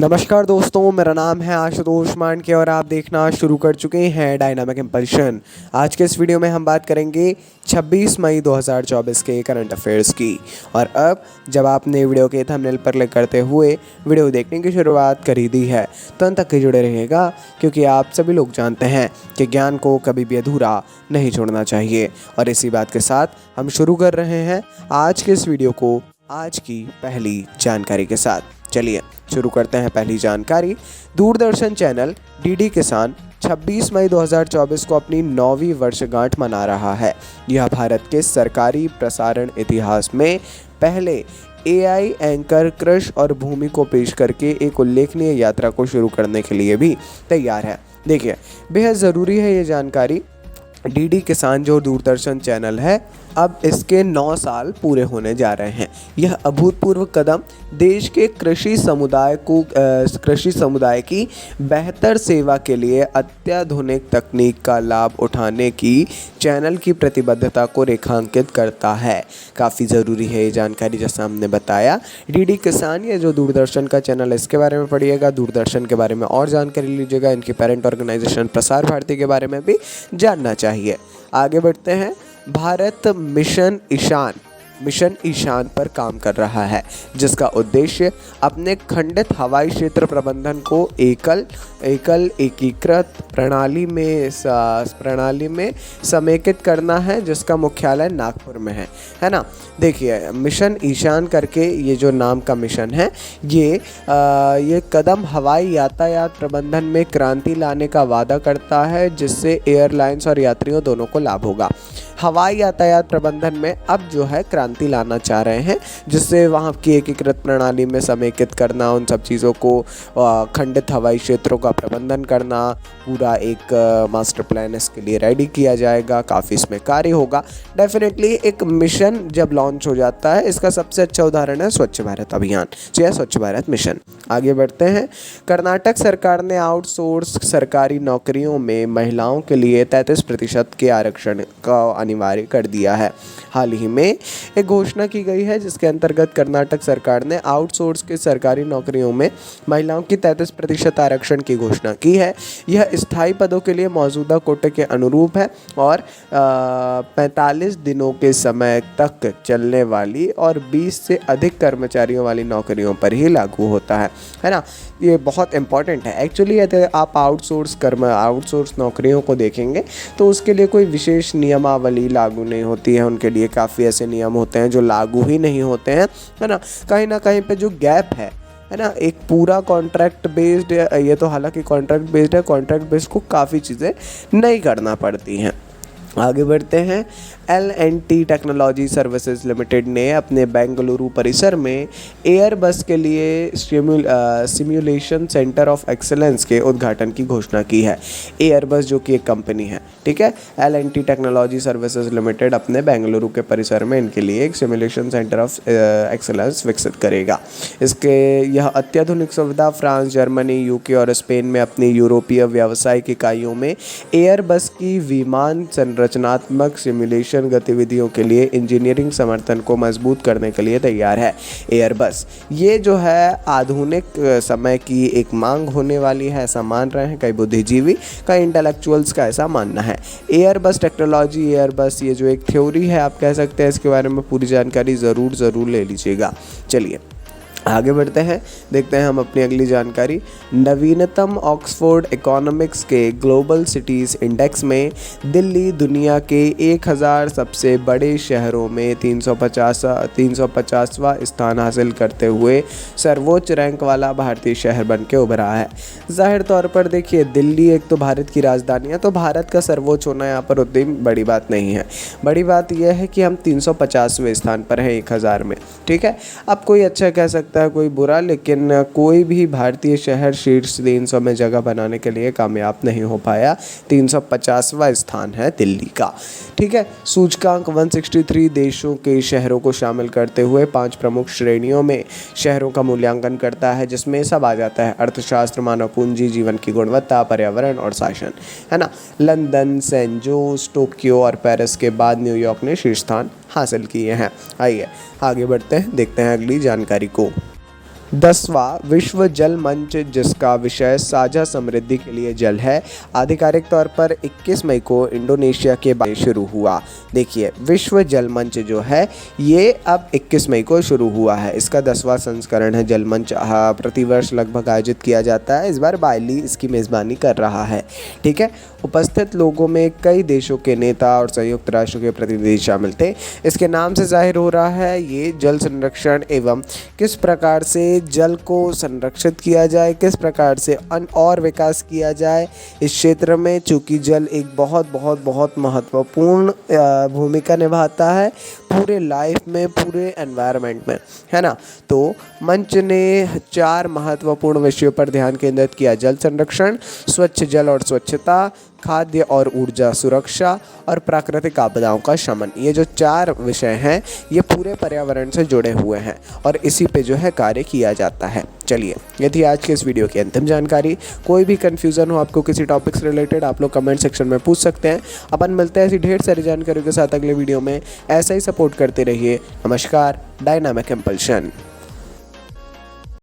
नमस्कार दोस्तों, मेरा नाम है आशुतोष मांडके और आप देखना शुरू कर चुके हैं डायनामिक इम्पल्शन। आज के इस वीडियो में हम बात करेंगे 26 मई 2024 के करंट अफेयर्स की। और अब जब आपने वीडियो के थंबनेल पर क्लिक करते हुए वीडियो देखने की शुरुआत कर ही दी है तो अंत तक जुड़े रहिएगा, क्योंकि आप सभी लोग जानते हैं कि ज्ञान को कभी भी अधूरा नहीं छोड़ना चाहिए। और इसी बात के साथ हम शुरू कर रहे हैं आज के इस वीडियो को आज की पहली जानकारी के साथ। चलिए शुरू करते हैं पहली जानकारी। दूरदर्शन चैनल डीडी किसान 26 मई 2024 को अपनी 9वीं वर्षगांठ मना रहा है। यह भारत के सरकारी प्रसारण इतिहास में पहले एआई एंकर कृष और भूमि को पेश करके एक उल्लेखनीय यात्रा को शुरू करने के लिए भी तैयार है। देखिए, बेहद ज़रूरी है ये जानकारी। डीडी किसान जो दूरदर्शन चैनल है, अब इसके 9 साल पूरे होने जा रहे हैं। यह अभूतपूर्व कदम देश के कृषि समुदाय की बेहतर सेवा के लिए अत्याधुनिक तकनीक का लाभ उठाने की चैनल की प्रतिबद्धता को रेखांकित करता है। काफ़ी ज़रूरी है ये जानकारी, जैसा हमने बताया। डीडी किसान ये जो दूरदर्शन का चैनल है, इसके बारे में पढ़िएगा, दूरदर्शन के बारे में और जानकारी लीजिएगा, इनकी पेरेंट ऑर्गेनाइजेशन प्रसार भारती के बारे में भी जानना चाहिए। आगे बढ़ते हैं। भारत मिशन ईशान पर काम कर रहा है, जिसका उद्देश्य अपने खंडित हवाई क्षेत्र प्रबंधन को एकीकृत प्रणाली में समेकित करना है, जिसका मुख्यालय नागपुर में है ना। देखिए, मिशन ईशान करके ये जो नाम का मिशन है, ये कदम हवाई यातायात प्रबंधन में क्रांति लाने का वादा करता है, जिससे एयरलाइंस और यात्रियों दोनों को लाभ होगा। हवाई यातायात प्रबंधन में अब जो है क्रांति लाना चाह रहे हैं, जिससे वहाँ की एकीकृत प्रणाली में समेकित करना, उन सब चीज़ों को, खंडित हवाई क्षेत्रों का प्रबंधन करना, पूरा एक मास्टर प्लान इसके लिए रेडी किया जाएगा। काफ़ी इसमें कार्य होगा। डेफिनेटली एक मिशन जब लॉन्च हो जाता है, इसका सबसे अच्छा उदाहरण है स्वच्छ भारत अभियान या स्वच्छ भारत मिशन। आगे बढ़ते हैं। कर्नाटक सरकार ने आउटसोर्स सरकारी नौकरियों में महिलाओं के लिए 33% के आरक्षण का अनिवार्य कर दिया है। हाल ही में एक घोषणा की गई है, जिसके अंतर्गत कर्नाटक सरकार ने आउटसोर्स के सरकारी नौकरियों में महिलाओं की 33% आरक्षण की घोषणा की है। यह स्थायी पदों के लिए मौजूदा कोटे के अनुरूप है और 45 दिनों के समय तक चलने वाली और 20 से अधिक कर्मचारियों वाली नौकरियों पर ही लागू होता है ना। ये बहुत इंपॉर्टेंट है एक्चुअली। यदि आप आउटसोर्स नौकरियों को देखेंगे तो उसके लिए कोई विशेष नियमावली लागू नहीं होती है। उनके लिए काफ़ी ऐसे नियम होते हैं जो लागू ही नहीं होते हैं, है ना कहीं पे जो गैप है ना। एक पूरा कॉन्ट्रैक्ट बेस्ड, ये तो हालांकि कॉन्ट्रैक्ट बेस्ड है, कॉन्ट्रैक्ट बेस्ड को काफ़ी चीज़ें नहीं करना पड़ती हैं। आगे बढ़ते हैं। L&T टेक्नोलॉजी सर्विसेज लिमिटेड ने अपने बेंगलुरु परिसर में एयरबस के लिए सिम्युलेशन सेंटर ऑफ एक्सेलेंस के उद्घाटन की घोषणा की है। एयरबस जो कि एक कंपनी है, ठीक है। L&T टेक्नोलॉजी सर्विसेज लिमिटेड अपने बेंगलुरु के परिसर में इनके लिए एक सिम्युलेशन सेंटर ऑफ एक्सेलेंस विकसित करेगा। यह अत्याधुनिक सुविधा फ्रांस, जर्मनी, यूके और स्पेन में अपनी यूरोपीय व्यावसायिक इकाइयों में एयरबस की विमान रचनात्मक सिमुलेशन गतिविधियों के लिए इंजीनियरिंग समर्थन को मजबूत करने के लिए तैयार है। एयरबस ये जो है आधुनिक समय की एक मांग होने वाली है, ऐसा मान रहे हैं कई बुद्धिजीवी, कई इंटेलेक्चुअल्स का ऐसा मानना है। एयरबस टेक्नोलॉजी, एयरबस ये जो एक थ्योरी है आप कह सकते हैं, इसके बारे में पूरी जानकारी ज़रूर ले लीजिएगा। चलिए आगे बढ़ते हैं, देखते हैं हम अपनी अगली जानकारी। नवीनतम ऑक्सफोर्ड इकोनॉमिक्स के ग्लोबल सिटीज़ इंडेक्स में दिल्ली दुनिया के 1000 सबसे बड़े शहरों में 350वां स्थान हासिल करते हुए सर्वोच्च रैंक वाला भारतीय शहर बन के उभरा है। जाहिर तौर पर देखिए, दिल्ली एक तो भारत की राजधानी है, तो भारत का सर्वोच्च होना यहाँ पर उतनी बड़ी बात नहीं है। बड़ी बात यह है कि हम 350वें स्थान पर हैं 1000 में, ठीक है। अब कोई अच्छा कह सकता है, कोई बुरा, लेकिन कोई भी भारतीय शहर शीर्ष 300 में जगह बनाने के लिए कामयाब नहीं हो पाया। 350वां स्थान है दिल्ली का, ठीक है। सूचकांक 163 देशों के शहरों को शामिल करते हुए 5 प्रमुख श्रेणियों में शहरों का मूल्यांकन करता है, जिसमें सब आ जाता है: अर्थशास्त्र, मानव पूंजी, जीवन की गुणवत्ता, पर्यावरण और शासन, है ना। लंदन, सैन जोस, टोक्यो और पेरिस के बाद न्यूयॉर्क ने शीर्ष स्थान हासिल किए हैं। आइए आगे बढ़ते हैं, देखते हैं अगली जानकारी को। 10वां विश्व जल मंच, जिसका विषय साझा समृद्धि के लिए जल है, आधिकारिक तौर पर 21 मई को इंडोनेशिया के बाली शुरू हुआ। देखिए, विश्व जल मंच जो है ये अब 21 मई को शुरू हुआ है। इसका 10वां संस्करण है। जल मंच प्रतिवर्ष लगभग आयोजित किया जाता है। इस बार बाली इसकी मेज़बानी कर रहा है। ठीक है। उपस्थित लोगों में कई देशों के नेता और संयुक्त राष्ट्र के प्रतिनिधि शामिल थे। इसके नाम से जाहिर हो रहा है ये जल संरक्षण एवं किस प्रकार से जल को संरक्षित किया जाए, किस प्रकार से और विकास किया जाए इस क्षेत्र में। चूँकि जल एक बहुत बहुत बहुत महत्वपूर्ण भूमिका निभाता है पूरे लाइफ में, पूरे एनवायरनमेंट में, है ना। तो मंच ने 4 महत्वपूर्ण विषयों पर ध्यान केंद्रित किया: जल संरक्षण, स्वच्छ जल और स्वच्छता, खाद्य और ऊर्जा सुरक्षा और प्राकृतिक आपदाओं का शमन। ये जो 4 विषय हैं ये पूरे पर्यावरण से जुड़े हुए हैं और इसी पे जो है कार्य किया जाता है। चलिए, ये थी आज के इस वीडियो की अंतिम जानकारी। कोई भी कन्फ्यूज़न हो आपको किसी टॉपिक से रिलेटेड, आप लोग कमेंट सेक्शन में पूछ सकते हैं। अपन मिलते हैं ऐसी ढेर सारी जानकारियों के साथ अगले वीडियो में। ऐसा ही सपोर्ट करते रहिए। नमस्कार। Dynamic impulsion.